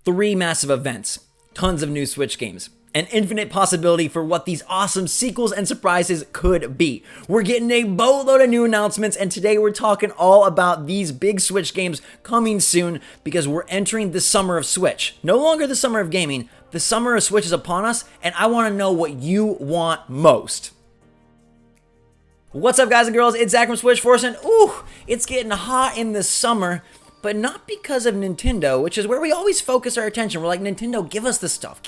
3 massive events, tons of new Switch games, an infinite possibility for what these awesome sequels and surprises could be. We're getting a boatload of new announcements, and today we're talking all about these big Switch games coming soon because we're entering the summer of Switch. No longer the summer of gaming, the summer of Switch is upon us, and I want to know what you want most. What's up, guys and girls? It's Zach from SwitchForce, and it's getting hot in the summer. But not because of Nintendo, which is where we always focus our attention. We're like, Nintendo, give us the stuff,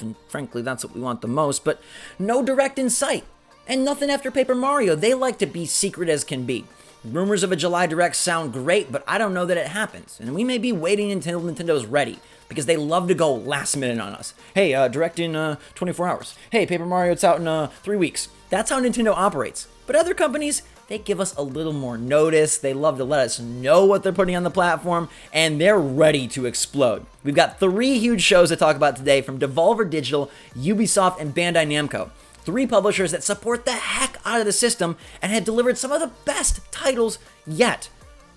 and frankly, that's what we want the most, but no Direct in sight, and nothing after Paper Mario. They like to be secret as can be. Rumors of a July Direct sound great, but I don't know that it happens, and we may be waiting until Nintendo's ready, because they love to go last minute on us. Hey, Direct in 24 hours. Hey, Paper Mario, it's out in 3 weeks. That's how Nintendo operates. But other companies, they give us a little more notice. They love to let us know what they're putting on the platform, and they're ready to explode. We've got 3 huge shows to talk about today from Devolver Digital, Ubisoft, and Bandai Namco. 3 publishers that support the heck out of the system and have delivered some of the best titles yet.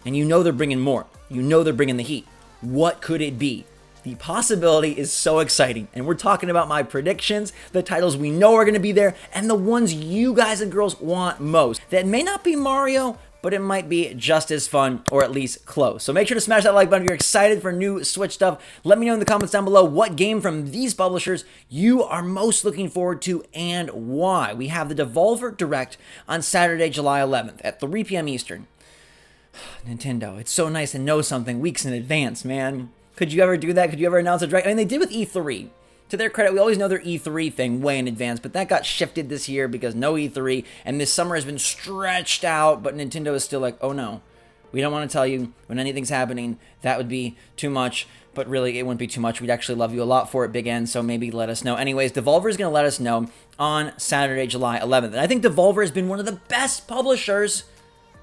And you know they're bringing more. You know they're bringing the heat. What could it be? The possibility is so exciting, and we're talking about my predictions, the titles we know are going to be there, and the ones you guys and girls want most. That may not be Mario, but it might be just as fun, or at least close. So make sure to smash that like button if you're excited for new Switch stuff. Let me know in the comments down below what game from these publishers you are most looking forward to and why. We have the Devolver Direct on Saturday, July 11th at 3 p.m. Eastern. Nintendo, it's so nice to know something weeks in advance, man. Could you ever do that? Could you ever announce a Direct? I mean, they did with E3. To their credit, we always know their E3 thing way in advance, but that got shifted this year because no E3, and this summer has been stretched out, but Nintendo is still like, oh no, we don't want to tell you when anything's happening. That would be too much, but really, it wouldn't be too much. We'd actually love you a lot for it, Big N, so maybe let us know. Anyways, Devolver is going to let us know on Saturday, July 11th, and I think Devolver has been one of the best publishers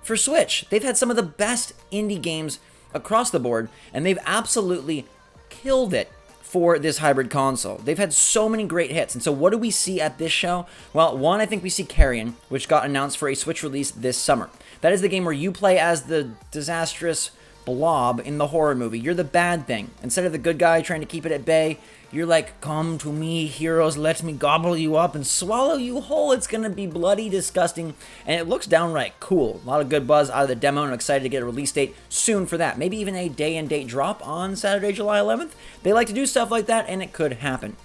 for Switch. They've had some of the best indie games across the board, and they've absolutely killed it for this hybrid console. They've had so many great hits, and so what do we see at this show? Well, one, I think we see Carrion, which got announced for a Switch release this summer. That is the game where you play as the disastrous blob in the horror movie. You're the bad thing. Instead of the good guy trying to keep it at bay, you're like, come to me, heroes, let me gobble you up and swallow you whole. It's gonna be bloody disgusting, and it looks downright cool. A lot of good buzz out of the demo, and I'm excited to get a release date soon for that. Maybe even a day and date drop on Saturday, July 11th. They like to do stuff like that, and it could happen.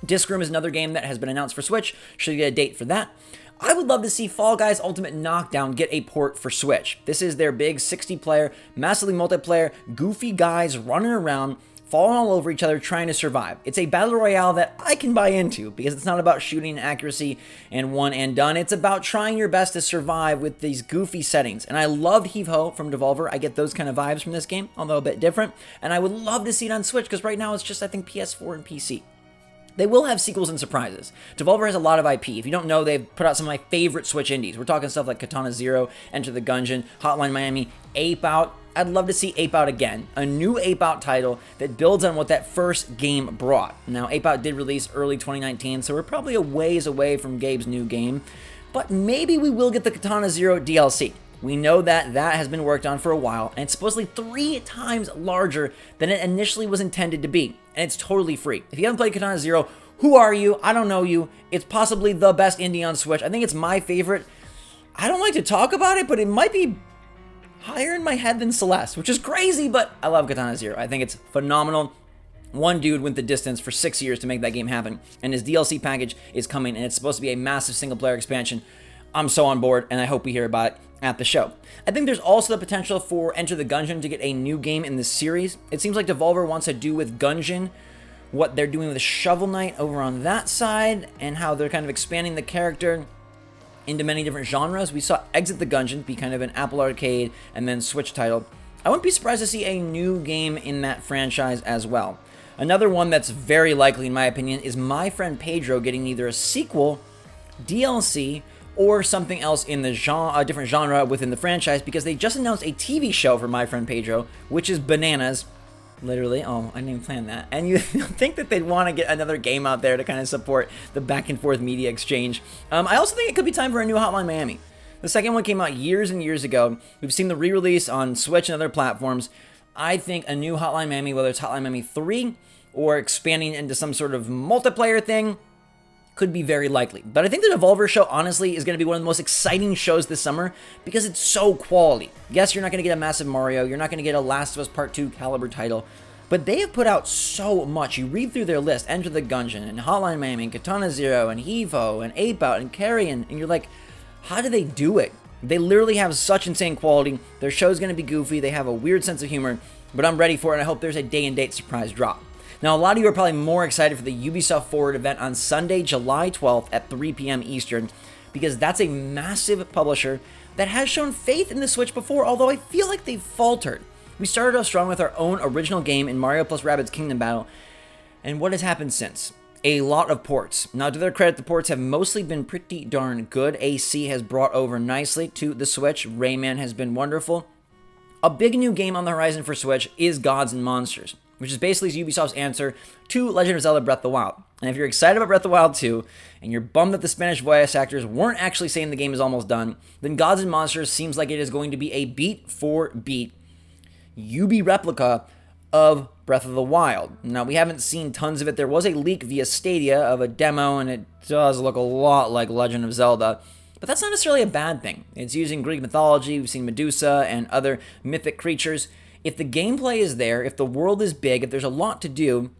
Disc Room is another game that has been announced for Switch. Should get a date for that. I would love to see Fall Guys Ultimate Knockdown get a port for Switch. This is their big 60-player, massively multiplayer, goofy guys running around, falling all over each other, trying to survive. It's a battle royale that I can buy into because it's not about shooting accuracy and one and done. It's about trying your best to survive with these goofy settings. And I loved Heave Ho from Devolver. I get those kind of vibes from this game, although a bit different. And I would love to see it on Switch because right now it's just, I think, PS4 and PC. They will have sequels and surprises. Devolver has a lot of IP. If you don't know, they've put out some of my favorite Switch indies. We're talking stuff like Katana Zero, Enter the Gungeon, Hotline Miami, Ape Out. I'd love to see Ape Out again. A new Ape Out title that builds on what that first game brought. Now, Ape Out did release early 2019, so we're probably a ways away from Gabe's new game. But maybe we will get the Katana Zero DLC. We know that that has been worked on for a while, and it's supposedly 3 times larger than it initially was intended to be, and it's totally free. If you haven't played Katana Zero, who are you? I don't know you. It's possibly the best indie on Switch. I think it's my favorite. I don't like to talk about it, but it might be higher in my head than Celeste, which is crazy, but I love Katana Zero. I think it's phenomenal. One dude went the distance for 6 years to make that game happen, and his DLC package is coming, and it's supposed to be a massive single-player expansion. I'm so on board, and I hope we hear about it at the show. I think there's also the potential for Enter the Gungeon to get a new game in this series. It seems like Devolver wants to do with Gungeon what they're doing with Shovel Knight over on that side, and how they're kind of expanding the character into many different genres. We saw Exit the Gungeon be kind of an Apple Arcade and then Switch title. I wouldn't be surprised to see a new game in that franchise as well. Another one that's very likely, in my opinion, is My Friend Pedro getting either a sequel, DLC, or something else in the genre, a different genre within the franchise, because they just announced a TV show for My Friend Pedro, which is bananas. Literally. Oh, I didn't even plan that. And you think that they'd want to get another game out there to kind of support the back and forth media exchange. I also think it could be time for a new Hotline Miami. The second one came out years and years ago. We've seen the re-release on Switch and other platforms. I think a new Hotline Miami, whether it's Hotline Miami 3 or expanding into some sort of multiplayer thing, could be very likely. But I think the Devolver show, honestly, is going to be one of the most exciting shows this summer because it's so quality. Yes, you're not going to get a massive Mario, you're not going to get a Last of Us Part 2 caliber title, but they have put out so much. You read through their list, Enter the Gungeon, and Hotline Miami, and Katana Zero, and Hevo, and Ape Out, and Carrion, and you're like, how do they do it? They literally have such insane quality. Their show's going to be goofy, they have a weird sense of humor, but I'm ready for it, and I hope there's a day-and-date surprise drop. Now, a lot of you are probably more excited for the Ubisoft Forward event on Sunday, July 12th at 3 p.m. Eastern, because that's a massive publisher that has shown faith in the Switch before, although I feel like they've faltered. We started off strong with our own original game in Mario plus Rabbids Kingdom Battle, and what has happened since? A lot of ports. Now, to their credit, the ports have mostly been pretty darn good. AC has brought over nicely to the Switch. Rayman has been wonderful. A big new game on the horizon for Switch is Gods and Monsters, which is basically Ubisoft's answer to Legend of Zelda Breath of the Wild. And if you're excited about Breath of the Wild 2, and you're bummed that the Spanish voice actors weren't actually saying the game is almost done, then Gods and Monsters seems like it is going to be a beat-for-beat Ubi replica of Breath of the Wild. Now, we haven't seen tons of it. There was a leak via Stadia of a demo, and it does look a lot like Legend of Zelda. But that's not necessarily a bad thing. It's using Greek mythology. We've seen Medusa and other mythic creatures. If the gameplay is there, if the world is big, if there's a lot to do,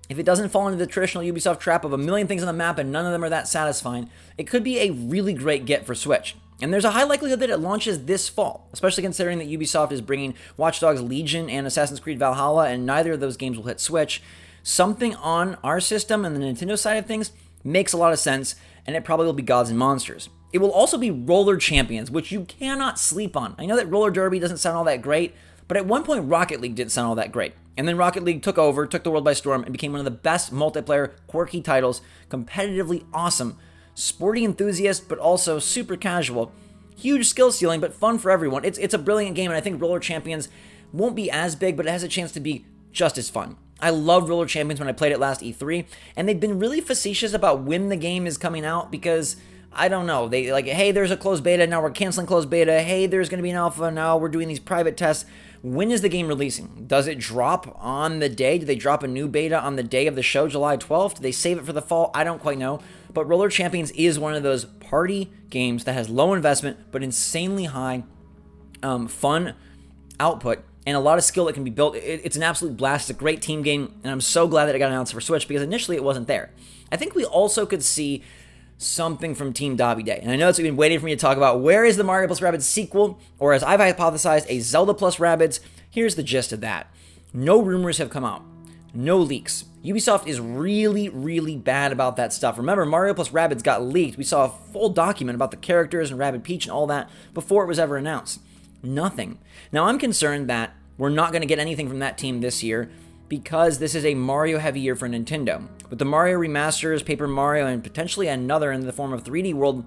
if it doesn't fall into the traditional Ubisoft trap of a million things on the map and none of them are that satisfying, it could be a really great get for Switch. And there's a high likelihood that it launches this fall, especially considering that Ubisoft is bringing Watch Dogs Legion and Assassin's Creed Valhalla, and neither of those games will hit Switch. Something on our system and the Nintendo side of things makes a lot of sense, and it probably will be Gods and Monsters. It will also be Roller Champions, which you cannot sleep on. I know that Roller Derby doesn't sound all that great, but at one point Rocket League didn't sound all that great. And then Rocket League took over, took the world by storm, and became one of the best multiplayer, quirky titles, competitively awesome, sporty enthusiast, but also super casual. Huge skill ceiling, but fun for everyone. It's a brilliant game, and I think Roller Champions won't be as big, but it has a chance to be just as fun. I loved Roller Champions when I played it last E3, and they've been really facetious about when the game is coming out because, I don't know, they like, hey, there's a closed beta, now we're canceling closed beta, hey, there's going to be an alpha, now we're doing these private tests. When is the game releasing? Does it drop on the day? Do they drop a new beta on the day of the show, July 12th? Do they save it for the fall? I don't quite know. But Roller Champions is one of those party games that has low investment but insanely high fun output and a lot of skill that can be built. It's an absolute blast. It's a great team game, and I'm so glad that it got announced for Switch because initially it wasn't there. I think we also could see something from Team Dobby Day. And I know it's been waiting for me to talk about where is the Mario plus Rabbids sequel, or as I've hypothesized, a Zelda plus Rabbids. Here's the gist of that. No rumors have come out. No leaks. Ubisoft is really, really bad about that stuff. Remember, Mario plus Rabbids got leaked. We saw a full document about the characters and Rabbid Peach and all that before it was ever announced. Nothing. Now, I'm concerned that we're not going to get anything from that team this year because this is a Mario-heavy year for Nintendo. With the Mario remasters, Paper Mario, and potentially another in the form of 3D World,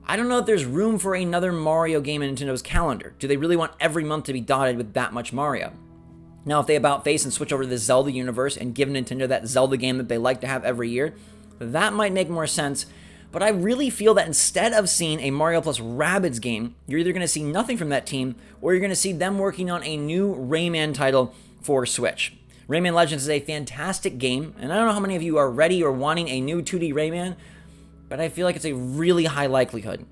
I don't know if there's room for another Mario game in Nintendo's calendar. Do they really want every month to be dotted with that much Mario? Now, if they about face and switch over to the Zelda universe and give Nintendo that Zelda game that they like to have every year, that might make more sense. But I really feel that instead of seeing a Mario plus Rabbids game, you're either going to see nothing from that team, or you're going to see them working on a new Rayman title for Switch. Rayman Legends is a fantastic game, and I don't know how many of you are ready or wanting a new 2D Rayman, but I feel like it's a really high likelihood.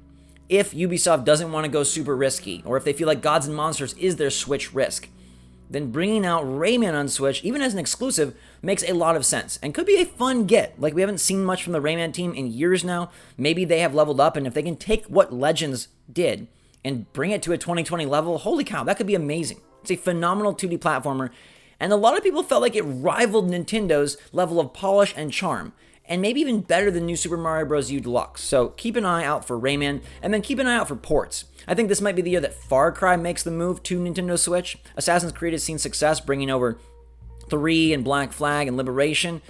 If Ubisoft doesn't want to go super risky, or if they feel like Gods and Monsters is their Switch risk, then bringing out Rayman on Switch, even as an exclusive, makes a lot of sense and could be a fun get. Like, we haven't seen much from the Rayman team in years now. Maybe they have leveled up, and if they can take what Legends did and bring it to a 2020 level, holy cow, that could be amazing. It's a phenomenal 2D platformer, and a lot of people felt like it rivaled Nintendo's level of polish and charm, and maybe even better than New Super Mario Bros. U Deluxe. So keep an eye out for Rayman, and then keep an eye out for ports. I think this might be the year that Far Cry makes the move to Nintendo Switch. Assassin's Creed has seen success bringing over 3 and Black Flag and Liberation.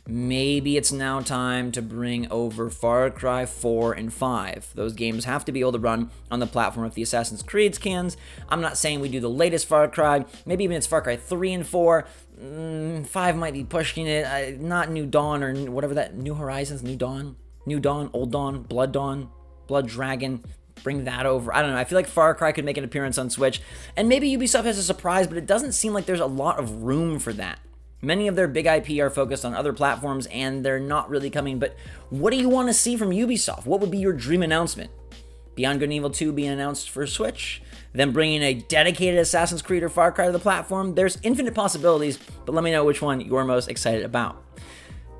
Maybe it's now time to bring over Far Cry 4 and 5. Those games have to be able to run on the platform of the Assassin's Creed cans. I'm not saying we do the latest Far Cry. Maybe even it's Far Cry 3 and 4. 5 might be pushing it. Not New Dawn or whatever that. New Horizons, New Dawn, Old Dawn, Blood Dragon. bring that over. I don't know. I feel like Far Cry could make an appearance on Switch. And maybe Ubisoft has a surprise, but it doesn't seem like there's a lot of room for that. Many of their big IP are focused on other platforms, and they're not really coming. But what do you want to see from Ubisoft? What would be your dream announcement? Beyond Good and Evil 2 being announced for Switch? Them bringing a dedicated Assassin's Creed or Far Cry to the platform? There's infinite possibilities, but let me know which one you're most excited about.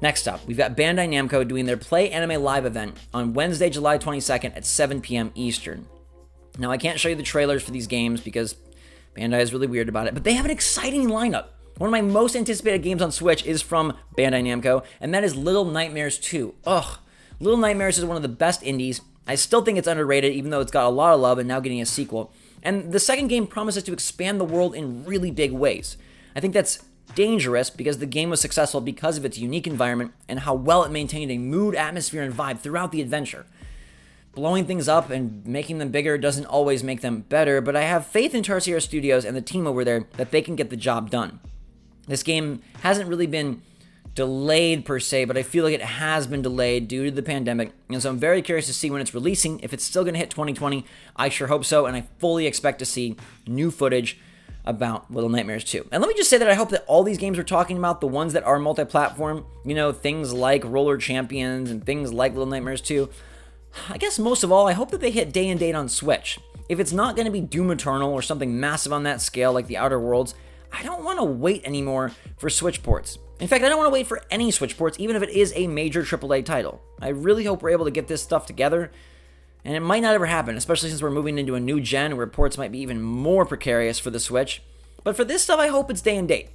Next up, we've got Bandai Namco doing their Play Anime Live event on Wednesday, July 22nd at 7 p.m. Eastern. Now, I can't show you the trailers for these games because Bandai is really weird about it, but they have an exciting lineup. One of my most anticipated games on Switch is from Bandai Namco, and that is Little Nightmares 2. Ugh, Little Nightmares is one of the best indies. I still think it's underrated, even though it's got a lot of love and now getting a sequel. And the second game promises to expand the world in really big ways. I think that's dangerous because the game was successful because of its unique environment and how well it maintained a mood, atmosphere, and vibe throughout the adventure. Blowing things up and making them bigger doesn't always make them better, but I have faith in Tarsier Studios and the team over there that they can get the job done. This game hasn't really been delayed per se, but I feel like it has been delayed due to the pandemic, and so I'm very curious to see when it's releasing. If it's still going to hit 2020, I sure hope so, and I fully expect to see new footage about Little Nightmares 2. And let me just say that I hope that all these games we're talking about, the ones that are multi-platform, things like Roller Champions and things like Little Nightmares 2, I guess most of all, I hope that they hit day and date on Switch. If it's not going to be Doom Eternal or something massive on that scale like The Outer Worlds, I don't want to wait anymore for Switch ports. In fact, I don't want to wait for any Switch ports, even if it is a major AAA title. I really hope we're able to get this stuff together, and it might not ever happen, especially since we're moving into a new gen where ports might be even more precarious for the Switch. But for this stuff, I hope it's day and date.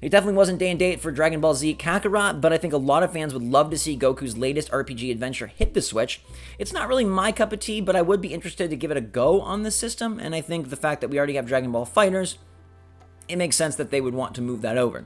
It definitely wasn't day and date for Dragon Ball Z Kakarot, but I think a lot of fans would love to see Goku's latest RPG adventure hit the Switch. It's not really my cup of tea, but I would be interested to give it a go on this system, and I think the fact that we already have Dragon Ball FighterZ, it makes sense that they would want to move that over.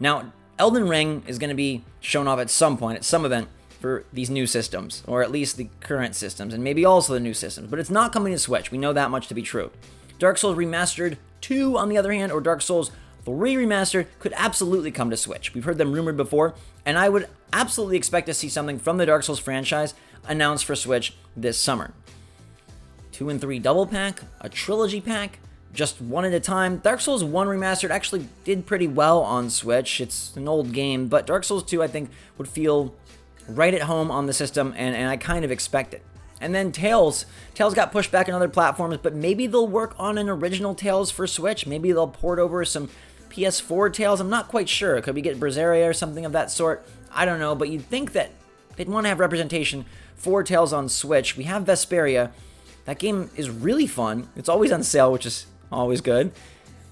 Now, Elden Ring is going to be shown off at some point, at some event, for these new systems, or at least the current systems, and maybe also the new systems, but it's not coming to Switch. We know that much to be true. Dark Souls Remastered 2, on the other hand, or Dark Souls 3 Remastered could absolutely come to Switch. We've heard them rumored before, and I would absolutely expect to see something from the Dark Souls franchise announced for Switch this summer. 2 and 3 double pack, a trilogy pack, just one at a time. Dark Souls 1 Remastered actually did pretty well on Switch. It's an old game, but Dark Souls 2 I think would feel right at home on the system, and I kind of expect it. And then Tales got pushed back on other platforms, but maybe they'll work on an original Tales for Switch. Maybe they'll port over some PS4 Tales. I'm not quite sure. Could we get Berseria or something of that sort? I don't know, but you'd think that they'd want to have representation for Tales on Switch. We have Vesperia. That game is really fun. It's always on sale, which is always good.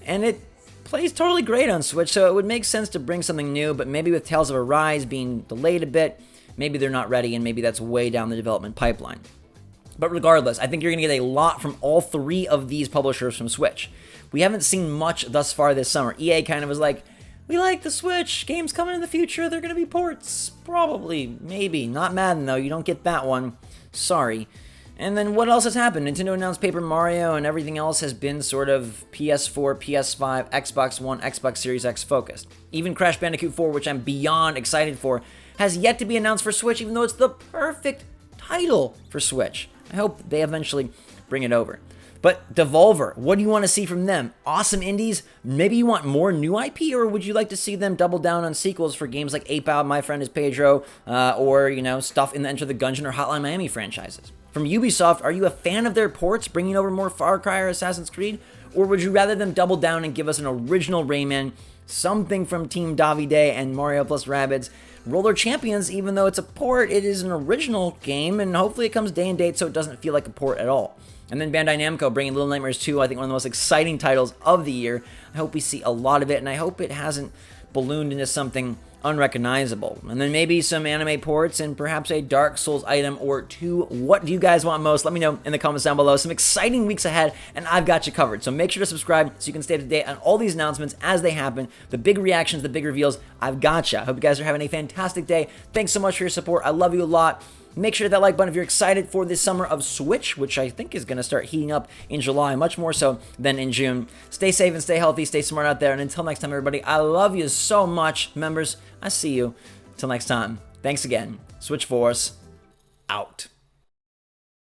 And it plays totally great on Switch, so it would make sense to bring something new, but maybe with Tales of Arise being delayed a bit, maybe they're not ready, and maybe that's way down the development pipeline. But regardless, I think you're going to get a lot from all three of these publishers from Switch. We haven't seen much thus far this summer. EA kind of was like, we like the Switch, games coming in the future, they're going to be ports, probably, maybe. Not Madden though, you don't get that one, sorry. And then what else has happened? Nintendo announced Paper Mario, and everything else has been sort of PS4, PS5, Xbox One, Xbox Series X focused. Even Crash Bandicoot 4, which I'm beyond excited for, has yet to be announced for Switch, even though it's the perfect title for Switch. I hope they eventually bring it over. But Devolver, what do you want to see from them? Awesome indies? Maybe you want more new IP, or would you like to see them double down on sequels for games like Ape Out, My Friend is Pedro, or, stuff in the Enter the Gungeon or Hotline Miami franchises? From Ubisoft, are you a fan of their ports, bringing over more Far Cry or Assassin's Creed? Or would you rather them double down and give us an original Rayman, something from Team Davide and Mario plus Rabbids? Roller Champions, even though it's a port, it is an original game, and hopefully it comes day and date so it doesn't feel like a port at all. And then Bandai Namco bringing Little Nightmares 2, I think one of the most exciting titles of the year. I hope we see a lot of it, and I hope it hasn't ballooned into something unrecognizable. And then maybe some anime ports and perhaps a Dark Souls item or two. What do you guys want most? Let me know in the comments down below. Some exciting weeks ahead, and I've got you covered. So make sure to subscribe so you can stay up to date on all these announcements as they happen. The big reactions, the big reveals, I've got you. Hope you guys are having a fantastic day. Thanks so much for your support. I love you a lot. Make sure to hit that like button if you're excited for this summer of Switch, which I think is going to start heating up in July, much more so than in June. Stay safe and stay healthy. Stay smart out there. And until next time, everybody, I love you so much. Members, I see you. Until next time, thanks again. SwitchForce, out.